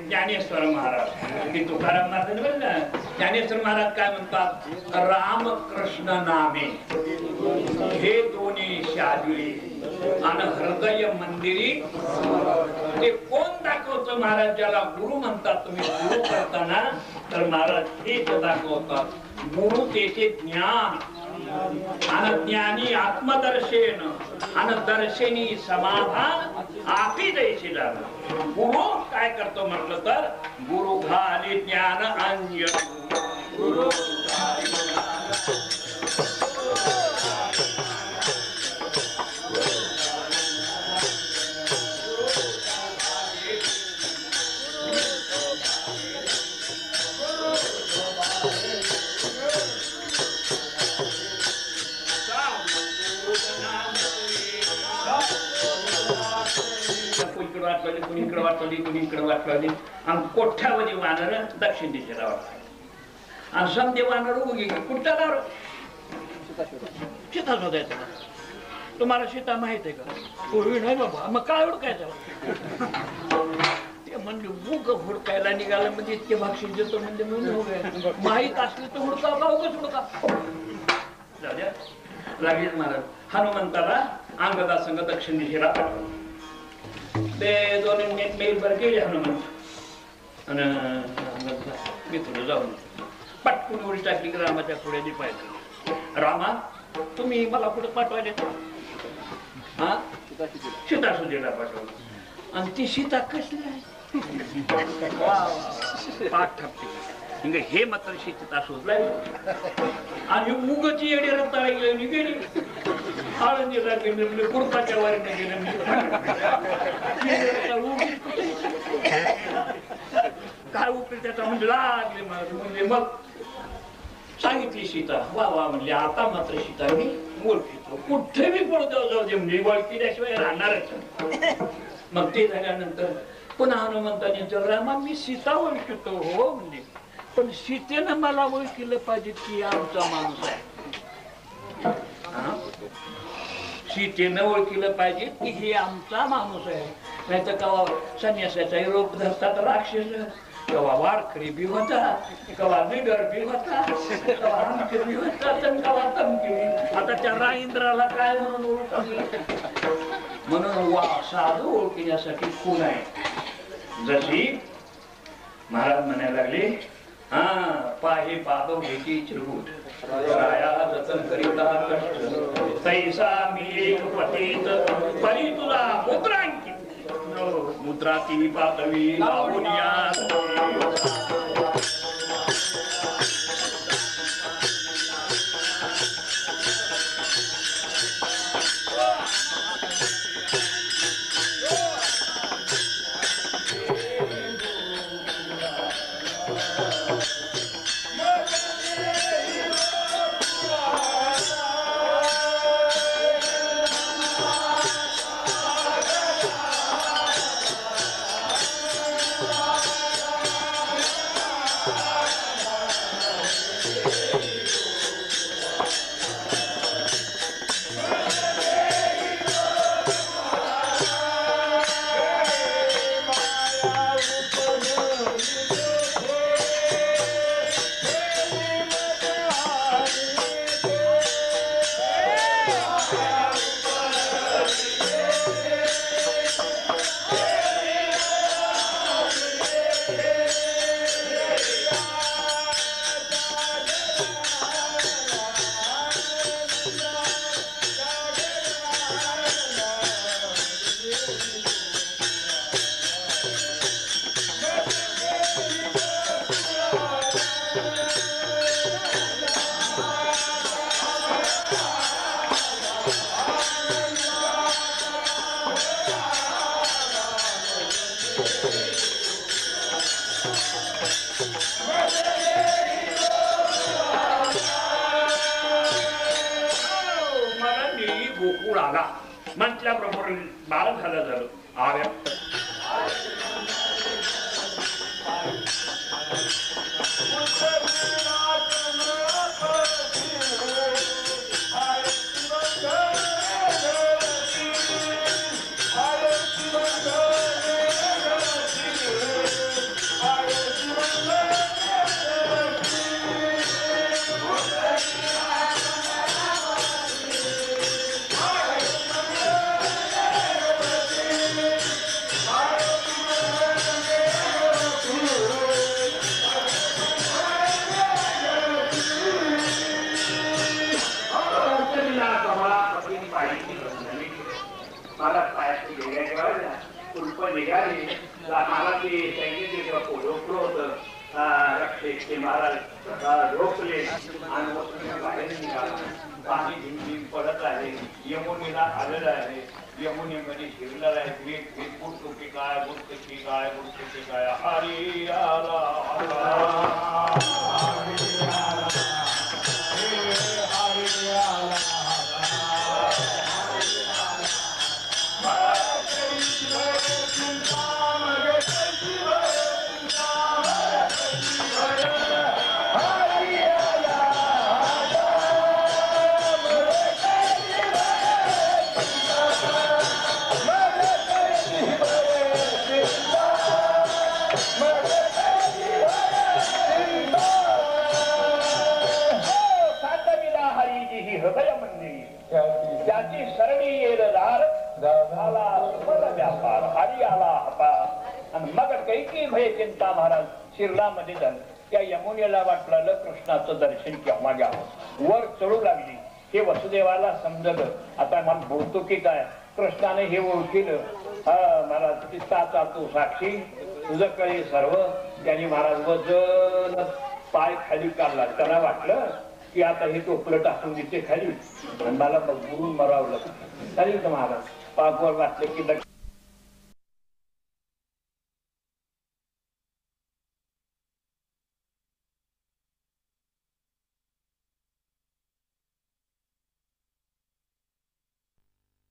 ज्ञानेश्वर महाराज की तुकाराम महाराज बरं ना, ज्ञानेश्वर महाराज काय म्हणतात, रामकृष्ण नामे हे दोन्ही शादिळी आणि हृदय मंदिरी. ते कोण दाखवतं महाराज, ज्याला गुरु म्हणतात तुम्ही. गुरु करताना तर महाराज हेच दाखवतात, गुरु त्याचे ज्ञान आणि ज्ञानी आत्मदर्शन आणि दर्शनी समाधान आपी द्यायचे झालं. गुरु काय करतो म्हटलं तर, गुरु घाली ज्ञान अंजन, गुरु कुणीकडे वाटवली कुणीकडे वाटवली आणि कोठ्यावरी वानर दक्षिण दिशेला वाटला आणि समजे वानर उगी कुठचा लाव सीता शोधायचा. तुम्हाला सीता माहित आहे का? पूर्वी नाही बाबा, मग काय हुडकायचं? ते म्हणजे मुग हुडकायला निघालं म्हणजे इतके भाक्षी देतो म्हणजे माहित असले तर हुडका उगच हुडका. लागेल महाराज हनुमंताला अंगदा संघ दक्षिण दिशेला पाठवलं. ते दोन मैल बर गेले हनुमंत आणि मी थोडं जाऊन पटकून उडी टाकली की रामाच्या पुढे दिपायचं. रामा तुम्ही मला कुठं पाठवायले? हा सीता सुधीला पाठवलं. आणि ती सीता कसली आहे? पाठ ठपते हे मात्र सीता शोधलाय. आणि मुगाची येडी रताळी गेली आळंदीला गेले, कुर्ताच्या वारीने गेले. काय उपयोग त्याचा म्हणजे लागले म्हणजे. मग सांगितली सीता, वा वा म्हणले आता मात्र सीता मी ओळखीतो, कुठे मी पळतो जाऊ दे म्हणजे ओळखील्याशिवाय राहणारच. मग ते झाल्यानंतर पुन्हा हनुमंताने विचारलं, रामा मी सीता ओळखीतो हो म्हणजे, पण सीतेनं मला ओळखीलं पाहिजे की आमचा माणूस आहे. सीतेनं ओळखीलं पाहिजे की हे आमचा माणूस आहे. नाही तर कवा संन्यासाचा रूप धरतात राक्षस, कवा वारकरी बी होता, कवा निडर बी होता, कवा आमचे बी होता, कवा तमकी. आता त्या राईंद्राला काय म्हणून ओळखलं? म्हणून वा साधू ओळखण्यासाठी खून आहे. जशी महाराज म्हणायला लागले, हा पाहे पाप घेती चिरगूट राया जतन करिता कष्ट तैसा मी पतित परी तुला मुद्रांकित मुद्रा ती पातवी लावूनिया. गोकुळ आला म्हटल्याबरोबर बाळ झालं आर्या देवाला कुलप निघाली मला ते सैन्य ओळखलं होतं रक्षे महाराज झोपले आणि बाहेर निघाला पाणी झिमझिम पडत आहे यमुनेला आलेलं आहे यमुनेमध्ये शिरलेला आहे गुटकी काय गुटकी काय गुटकी काय हरी आला त्याची सरणी येरदार झाला सुमन व्यापार हरी आला हपा आणि मग कैकी भय चिंता महाराज शिरलामध्ये झालं त्या यमुनेला वाटलं कृष्णाचं दर्शन केव्हा घ्यावं वर चढू लागली हे वसुदेवाला समजलं आता मला बोलतो की काय कृष्णाने हे ओळखीलं महाराज तिचा चालतो साक्षी तुझं कळे सर्व त्यांनी महाराज वजन पाय खाली काढला त्यांना वाटलं की आता हे टोपलं टाकून देते खाली आणि मला बघून मरावलं चालेल का महाराज पाकवर वाटलं की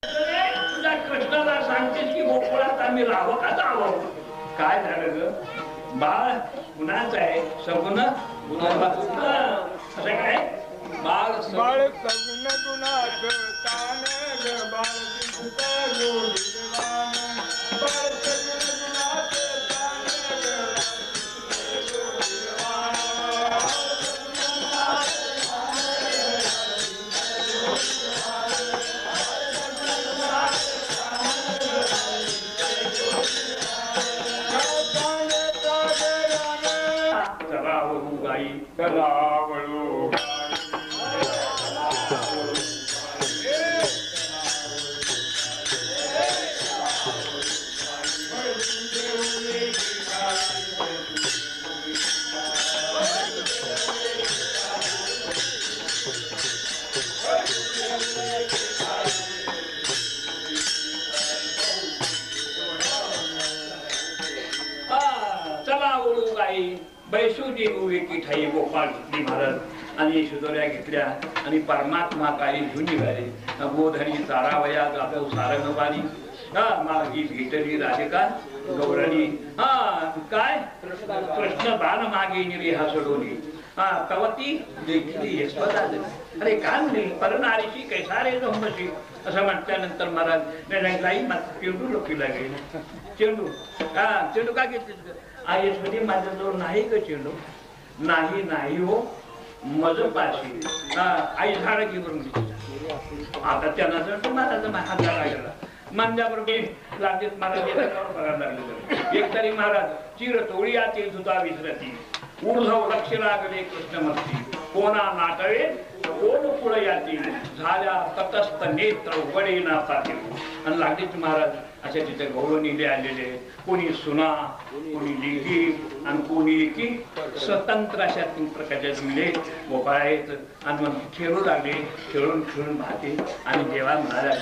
तुझ्या कृष्णाला सांगतेस की गोकुळात आम्ही राहावं का जावं काय झालं ग बाळ गुणाचं आहे सगुण असं काय बाळ बाळ सगुण गुणाचं तान ग बाळ चलावळू गाई बैसू देऊ एकी ठाई गोपाळ घेतली महाराज आणि शिदोऱ्या घेतल्या आणि परमात्मा काही झुनी घाले गोधरी चारावया जाधव सारंगवाणी मागी भेटली राधिका गौरणी काय कृष्ण बाण मागे निरी हा सोडवली कवती देखली यशवदा अरे काय म्हणेल परनारीशी कैसारे जमशी असं म्हटल्यानंतर महाराज नाही चेंडू लोकीला गेली चेंडू चेंडू का घेतली आयशमध्ये माझ्याजवळ नाही का चेंडू नाही नाही हो मज पाशी आई झाड घेऊन आता त्यांना जर महाराज हात लागला मांद्याबरोबर लागेल महाराज बघायला लागले एक तरी महाराज चिर तोळी आतील धुता विसरती ऊर्ध्व लक्ष लागले कृष्णमूर्ती कोणा नाटवे कोण पुढे यातील झाल्या तटस्थ नेत्र वडे ना पाटील आणि लागलीच महाराज अशा तिथे गौरवनीले आलेले कोणी सुना कोणी लेखी आणि कोणी की स्वतंत्र अशा तीन प्रकारच्या जमले गोपाळ आहेत आणि मग खेळू लागले खेळून खेळून पाहते आणि देवा म्हणाला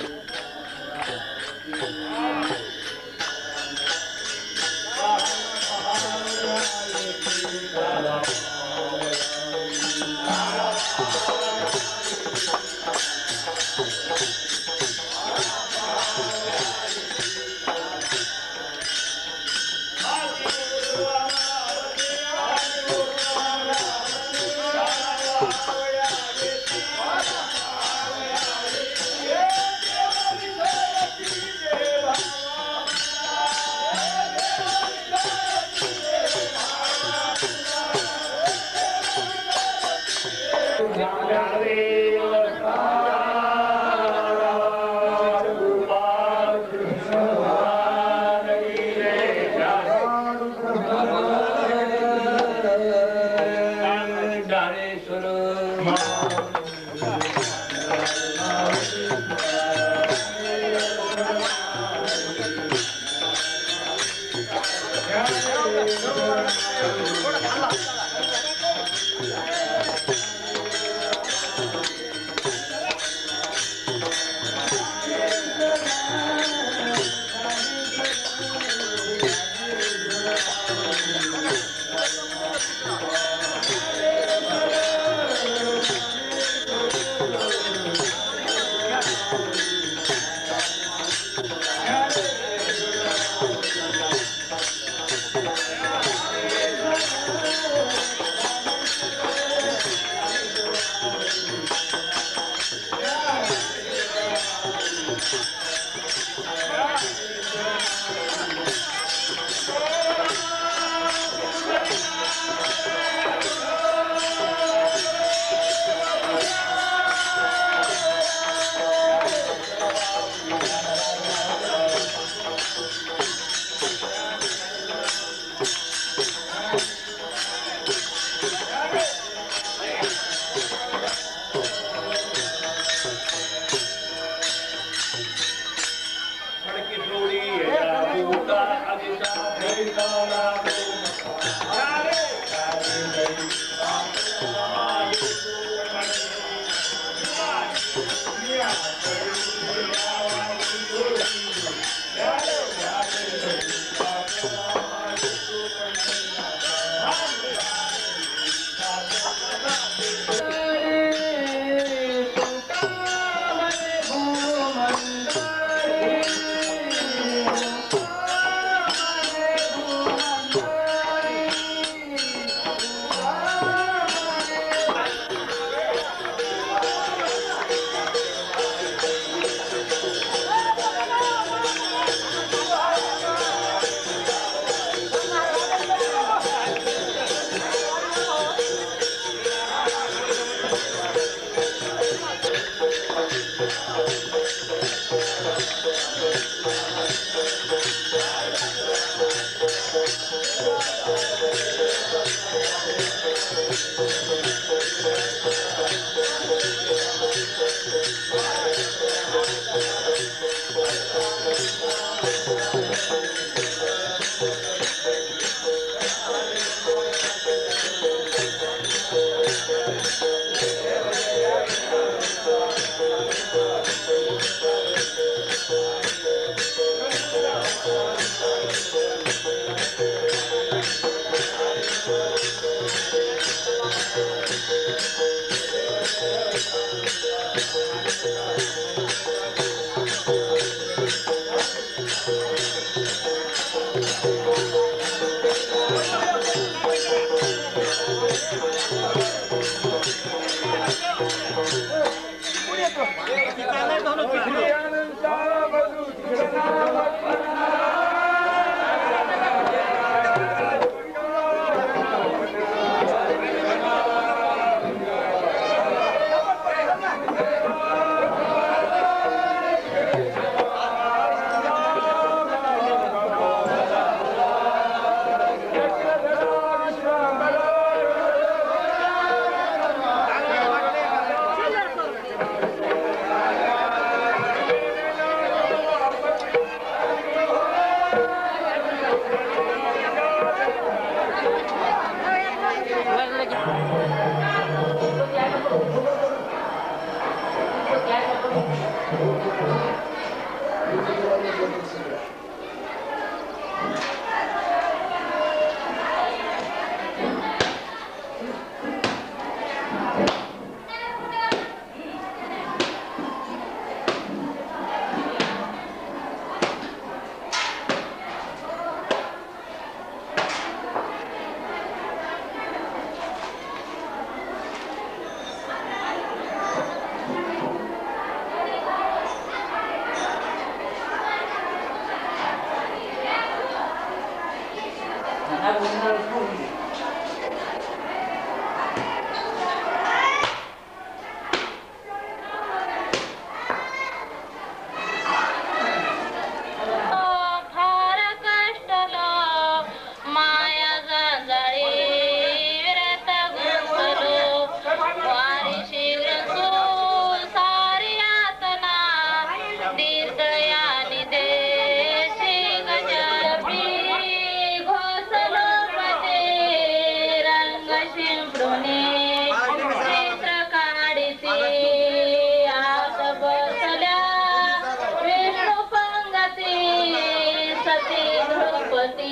घोसलो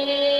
रे